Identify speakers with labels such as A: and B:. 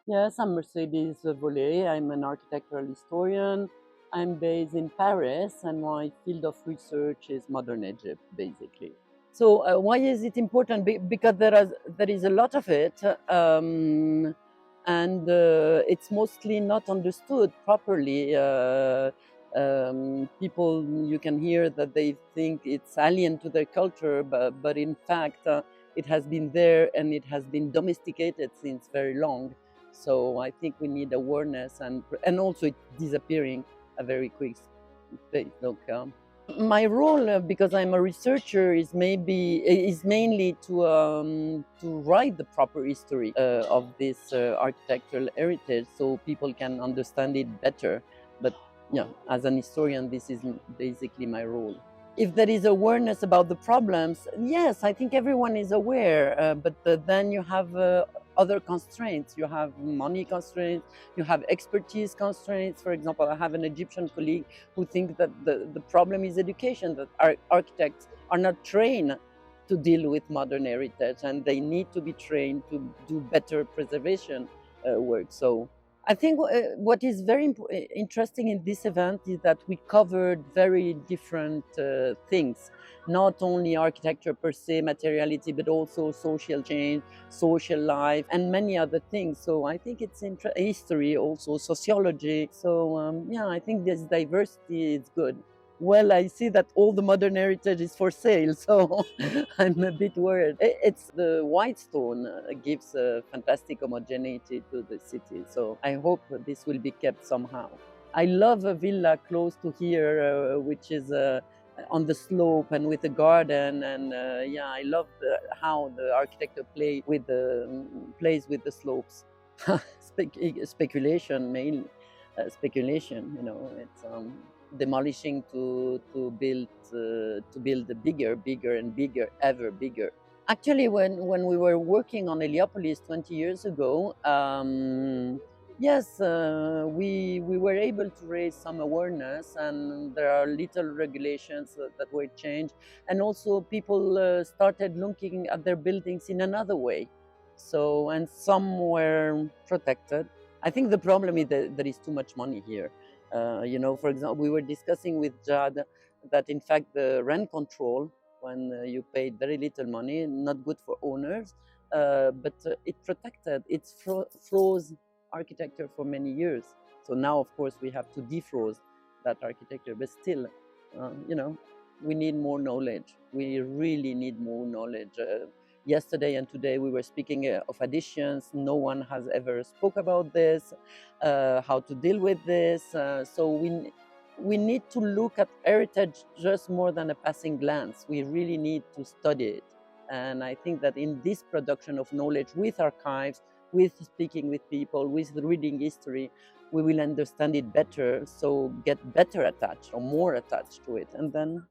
A: Yes, I'm Mercedes Vollet. I'm an architectural historian. I'm based in Paris, and my field of research is modern Egypt, basically. So, why is it important? Because there is a lot of it, and it's mostly not understood properly. People, you can hear that they think it's alien to their culture, but in fact, it has been there and it has been domesticated since very long. So I think we need awareness, and also it's disappearing a very quick pace. My role, because I'm a researcher, is mainly to write the proper history of this architectural heritage, so people can understand it better. But yeah, as an historian, this is basically my role. If there is awareness about the problems, yes, I think everyone is aware, but then you have other constraints. You have money constraints, you have expertise constraints. For example, I have an Egyptian colleague who thinks that the problem is education, that architects are not trained to deal with modern heritage, and they need to be trained to do better preservation work. So I think what is very interesting in this event is that we covered very different things, not only architecture per se, materiality, but also social change, social life, and many other things. So I think it's history, also sociology. So yeah, I think this diversity is good. Well, I see that all the modern heritage is for sale, so I'm a bit worried. It's the white stone gives a fantastic homogeneity to the city, so I hope this will be kept somehow. I love a villa close to here, which is on the slope and with a garden, and yeah, I love how the architecture plays with the slopes. Speculation, mainly speculation. It's demolishing to build a bigger and bigger, ever bigger. Actually, when we were working on Heliopolis 20 years ago, yes, we were able to raise some awareness, and there are little regulations that were changed, and also people started looking at their buildings in another way. So, and some were protected. I think the problem is that there is too much money here. For example, we were discussing with Jad that in fact the rent control, when you paid very little money, not good for owners, but it protected, froze architecture for many years. So now, of course, we have to defroze that architecture, but still, we need more knowledge. We really need more knowledge. Yesterday and today we were speaking of additions. No one has ever spoke about this, how to deal with this. So we need to look at heritage just more than a passing glance. We really need to study it. And I think that in this production of knowledge with archives, with speaking with people, with reading history, we will understand it better, so get better attached or more attached to it. And then